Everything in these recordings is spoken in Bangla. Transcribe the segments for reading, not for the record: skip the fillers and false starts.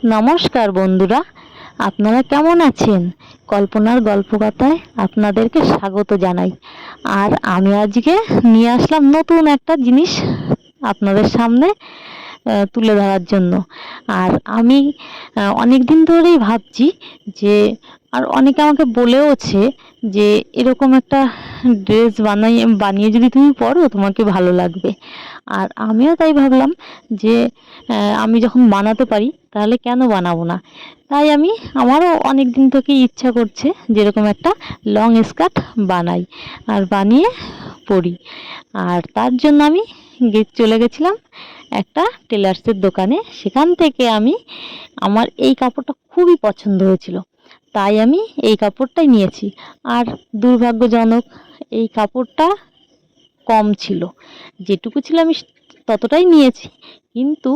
নমস্কার বন্ধুরা, আপনারা কেমন আছেন? কল্পনার গল্পকথায় আপনাদেরকে স্বাগত জানাই। আর আমি আজকে নিয়ে আসলাম নতুন একটা জিনিস আপনাদের সামনে তুলে ধরার জন্য। আর আমি অনেক দিন ধরেই ভাবছি যে, আর অনেকে আমাকে বলেওছে যে এরকম একটা ড্রেস বানিয়ে যদি তুমি পরো তোমাকে ভালো লাগবে। আর আমিও তাই ভাবলাম যে আমি যখন বানাতে পারি তাহলে কেন বানাবো না। তাই আমারও অনেক দিন থেকেই ইচ্ছা করছে যেরকম একটা লং স্কার্ট বানাই আর বানিয়ে পরি। আর তার জন্য আমি চলে গেছিলাম একটা টেলার্সের দোকানে। সেখান থেকে আমার এই কাপড়টা খুবই পছন্দ হয়েছিল, তাই আমি এই কাপড়টাই নিয়েছি। আর দুর্ভাগ্যজনক, এই কাপড়টা কম ছিল, যেটুকু ছিল আমি ততটাই নিয়েছি। কিন্তু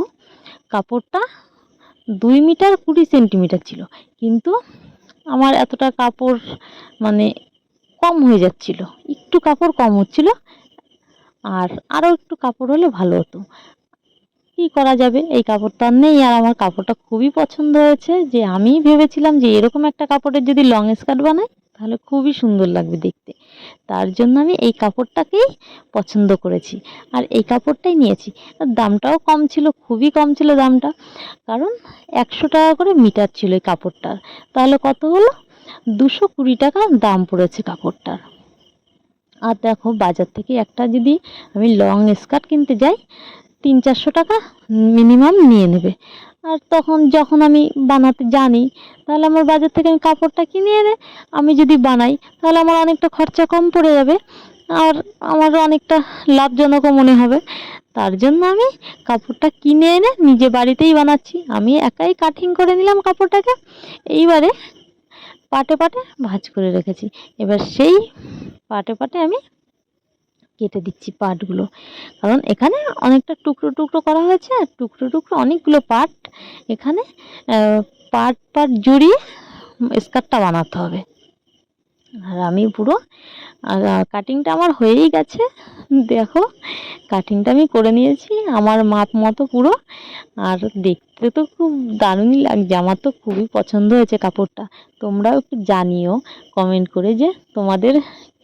কাপড়টা 2 মিটার 20 সেন্টিমিটার ছিল, কিন্তু আমার এতটা কাপড় মানে কম হয়ে যাচ্ছিল, একটু কাপড় কম হচ্ছিল। আর আরও একটু কাপড় হলে ভালো হতো। কি করা যাবে, এই কাপড়টা আর নেই। আর আমার কাপড়টা খুবই পছন্দ হয়েছে, যে আমি ভেবেছিলাম যে এরকম একটা কাপড়ের যদি লং স্কার্ট বানাই তাহলে খুবই সুন্দর লাগবে দেখতে। তার জন্য আমি এই কাপড়টাকেই পছন্দ করেছি আর এই কাপড়টাই নিয়েছি। আর দামটাও কম ছিল, খুবই কম ছিল দামটা। কারণ 100 টাকা করে মিটার ছিল এই কাপড়টার। তাহলে কত হলো? 220 টাকা দাম পড়েছে কাপড়টার। আর দেখো, বাজার থেকে একটা যদি আমি লং স্কার্ট কিনতে যাই 300-400 টাকা মিনিমাম নিয়ে নেবে। আর যখন আমি বানাতে জানি, তাহলে আমার বাজার থেকে আমি কাপড়টা কিনে এনে আমি যদি বানাই তাহলে আমার অনেকটা খরচা কম পড়ে যাবে, আর আমার অনেকটা লাভজনকও মনে হবে। তার জন্য আমি কাপড়টা কিনে এনে নিজে বাড়িতেই বানাচ্ছি। আমি একাই কাটিং করে নিলাম কাপড়টাকে। এইবারে পাটে পাটে ভাঁজ করে রেখেছি। এবার সেই পাটে পাটে আমি কেটে দিচ্ছি পাটগুলো। কারণ এখানে অনেকটা টুকরো টুকরো করা হয়েছে, আর টুকরো টুকরো অনেকগুলো পাট এখানে পাট পাট জড়িয়ে স্কার্টটা বানাতে হবে। আর আমি পুরো কাটিংটা আমার হয়েই গেছে। দেখো, কাটিংটা আমি করে নিয়েছি আমার মাপ মতো পুরো। আর দেখতে তো খুব দারুণই লাগছে, আমার তো খুবই পছন্দ হয়েছে কাপড়টা। তোমরাও একটু জানিও কমেন্ট করে যে তোমাদের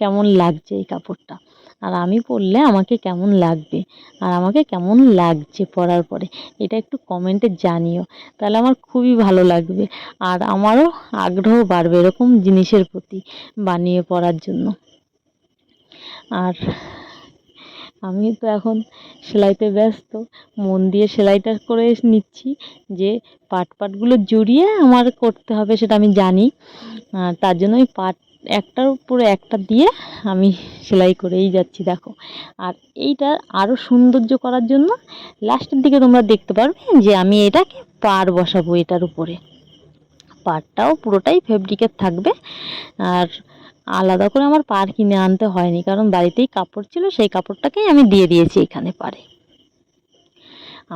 কেমন লাগছে এই কাপড়টা, আর আমি পরলে আমাকে কেমন লাগবে, আর আমাকে কেমন লাগছে পরার পরে, এটা একটু কমেন্টে জানিও। তাহলে আমার খুবই ভালো লাগবে, আর আমারও আগ্রহ বাড়বে এরকম জিনিসের প্রতি বানিয়ে পরার জন্য। আর আমি তো এখন সেলাইতে ব্যস্ত, মন দিয়ে সেলাইটা করে নিচ্ছি। যে পাটগুলো জড়িয়ে আমার করতে হবে সেটা আমি জানি। তার জন্য ওই পাট একটার উপরে একটা দিয়ে আমি সেলাই করেই যাচ্ছি, দেখো। আর এইটা আরও সৌন্দর্য করার জন্য লাস্টের দিকে তোমরা দেখতে পারবে যে আমি এটাকে পাড় বসাবো এটার উপরে। পাড়টাও পুরোটাই ফেব্রিকের থাকবে, আর আলাদা করে আমার পাড় কিনে আনতে হয়নি, কারণ বাড়িতেই কাপড় ছিল, সেই কাপড়টাকেই আমি দিয়ে দিয়েছি এখানে পাড়ে।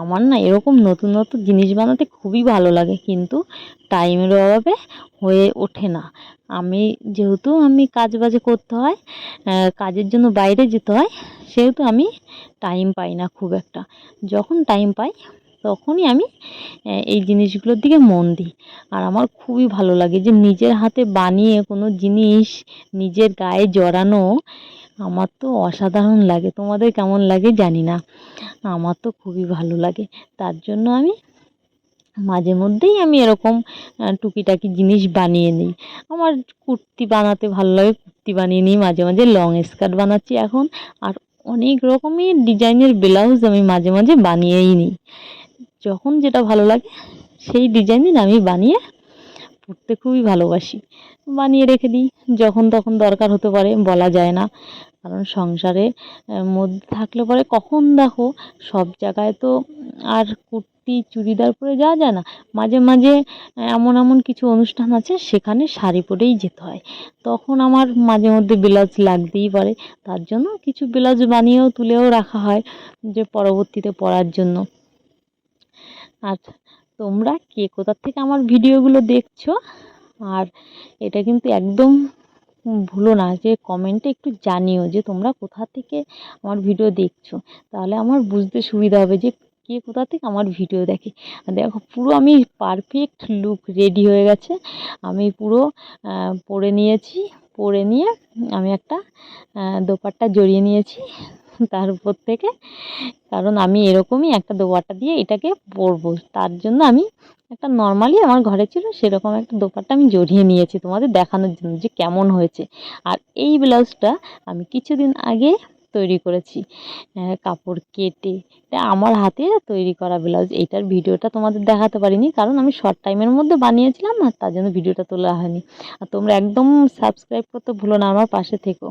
আমার না এরকম নতুন নতুন জিনিস বানাতে খুবই ভালো লাগে, কিন্তু টাইমের অভাবে হয়ে ওঠে না। যেহেতু আমি কাজ বাজে করতে হয়, কাজের জন্য বাইরে যেতে হয়, সেহেতু আমি টাইম পাই না খুব একটা। যখন টাইম পাই তখনই আমি এই জিনিসগুলোর দিকে মন দিই। আর আমার খুবই ভালো লাগে যে নিজের হাতে বানিয়ে কোনো জিনিস নিজের গায়ে জড়ানো, আমার তো অসাধারণ লাগে। তোমাদের কেমন লাগে জানি না, আমার তো খুবই ভালো লাগে। তার জন্য মাঝে মধ্যেই আমি এরকম টুকিটাকি জিনিস বানিয়ে নিই। আমার কুর্তি বানাতে ভালো লাগে, কুর্তি বানিয়ে নিই। মাঝে মাঝে লং স্কার্ট বানাচ্ছি এখন। আর অনেক রকমের ডিজাইনের ব্লাউজ আমি মাঝে মাঝে বানিয়েই নিই। যখন যেটা ভালো লাগে সেই ডিজাইনের আমি বানিয়ে পরতে খুবই ভালোবাসি। বানিয়ে রেখে দিই, যখন তখন দরকার হতে পারে, বলা যায় না। কারণ সংসারে মধ্যে থাকলে পরে কখন দেখো সব জায়গায় তো আর কুর্তি চুড়িদার পরে যাওয়া যায় না। মাঝে মাঝে এমন এমন কিছু অনুষ্ঠান আছে সেখানে শাড়ি পরেই যেতে হয়, তখন আমার মাঝে মধ্যে ব্লাউজ লাগতেই পারে। তার জন্য কিছু ব্লাউজ বানিয়েও তুলেও রাখা হয়, যে পরবর্তীতে পরার জন্য। আর তোমরা কে কোথা থেকে আমার ভিডিওগুলো দেখছো, আর এটা কিন্তু একদম ভুলো না যে কমেন্টে একটু জানিও যে তোমরা কোথা থেকে আমার ভিডিও দেখছো। তাহলে আমার বুঝতে সুবিধা হবে যে কে কোথা থেকে আমার ভিডিও দেখে। আর দেখো পুরো আমি পারফেক্ট লুক রেডি হয়ে গেছে। আমি পুরো পরে নিয়েছি, পরে নিয়ে আমি একটা দোপাট্টা জড়িয়ে নিয়েছি তার উপর থেকে, কারণ আমি এরকমই একটা দোপাট্টা দিয়ে এটাকে পরবো। তার জন্য আমি একটা নর্মালি আমার ঘরে ছিল সেরকম একটা দোপাট্টা আমি জড়িয়ে নিয়েছি তোমাদের দেখানোর জন্য যে কেমন হয়েছে। আর এই ব্লাউজটা আমি কিছুদিন আগে তৈরি করেছি, কাপড় কেটে। এটা আমার হাতে তৈরি করা ব্লাউজ। এইটার ভিডিওটা তোমাদের দেখাতে পারিনি কারণ আমি শর্ট টাইমের মধ্যে বানিয়েছিলাম না, তার জন্য ভিডিওটা তোলা হয়নি। আর তোমরা একদম সাবস্ক্রাইব করতে ভুলো না, আমার পাশে থেকো।